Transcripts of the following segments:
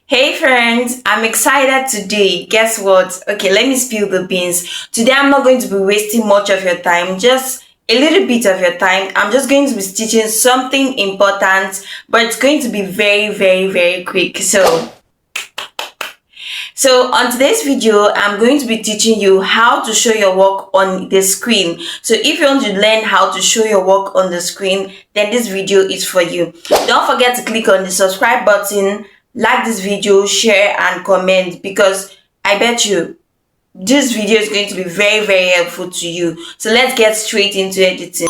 Hey friends, I'm excited today. Guess what? Okay, let me spill the beans. Today I'm not going to be wasting much of your time, just a little bit of your time. I'm just going to be teaching something important, but it's going to be very quick. So on today's video, I'm going to be teaching you how to show your work on the screen. So if you want to learn how to show your work on the screen, then this video is for you. Don't forget to click on the subscribe button, like this video, share and comment, because I bet you this video is going to be very helpful to you. So let's get straight into editing.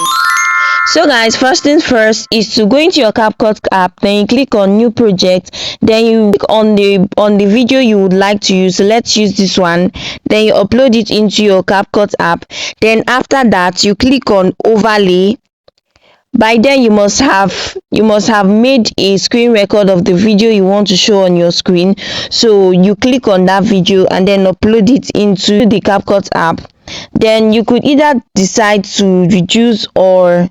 So guys, first things first is to go into your CapCut app, then you click on new project, then you click on the video you would like to use. So let's use this one, then you upload it into your CapCut app. Then after that, you click on overlay. By then you must have made a screen record of the video you want to show on your screen. So you click on that video and then upload it into the CapCut app. Then you could either decide to reduce or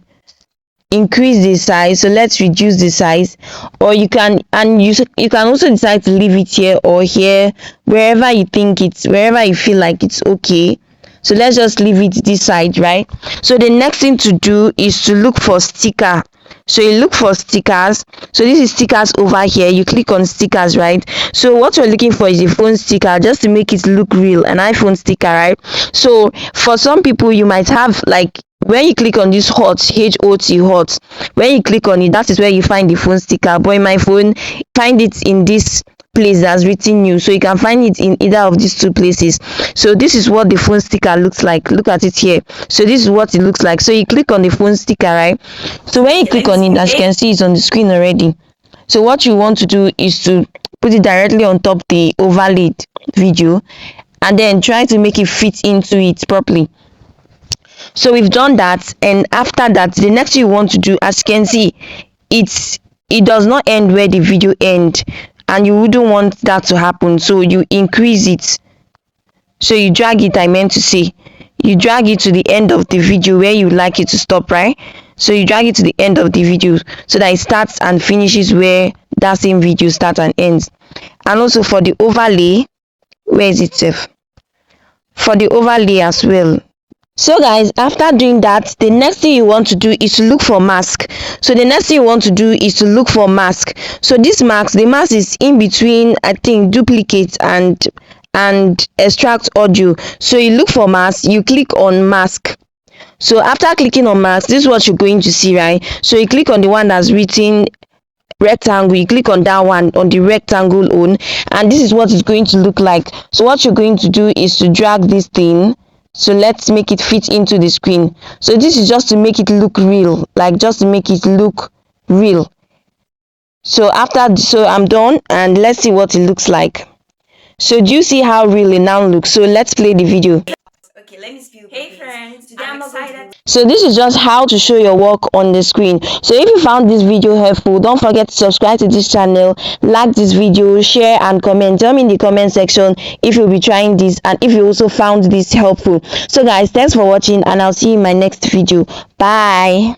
increase the size. So let's reduce the size, or you can also decide to leave it here or here, wherever you feel like it's okay. So let's just leave it this side, right? So the next thing to do is to look for sticker. So you look for stickers. So this is stickers over here. You click on stickers, right? So what you're looking for is a phone sticker, just to make it look real, an iPhone sticker, right? So for some people, you might have, like, when you click on this hot, hot, when you click on it, that is where you find the phone sticker. But in my phone, find it in this place that's written new, so you can find it in either of these two places. So this is what the phone sticker looks like. Look at it here. So this is what it looks like. So you click on the phone sticker, right? So when you click on it, as you can see, it's on the screen already. So what you want to do is to put it directly on top the overlaid video and then try to make it fit into it properly. So we've done that, and after that, the next thing you want to do, as you can see, it does not end where the video ends, and you wouldn't want that to happen. So you increase it. So you drag it, I meant to say, you drag it to the end of the video where you like it to stop, right? So you drag it to the end of the video so that it starts and finishes where that same video starts and ends. And also for the overlay, where is it safe? For the overlay as well. So guys, after doing that, the next thing you want to do is to look for mask. So the next thing you want to do is to look for mask. So this mask, the mask is in between, I think, duplicate and extract audio. So you look for mask, you click on mask. So after clicking on mask, this is what you're going to see, right? So you click on the one that's written rectangle, you click on that one, on the rectangle on, and this is what it's going to look like. So what you're going to do is to drag this thing. So let's make it fit into the screen. So this is just to make it look real, like just to make it look real. So I'm done, and let's see what it looks like. So do you see how real it now looks? So let's play the video. Okay, let me spill. Hey friends, today I'm excited. So this is just how to show your work on the screen. So if you found this video helpful, don't forget to subscribe to this channel, like this video, share and comment. Tell me in the comment section if you'll be trying this and if you also found this helpful. So guys, thanks for watching, and I'll see you in my next video. Bye.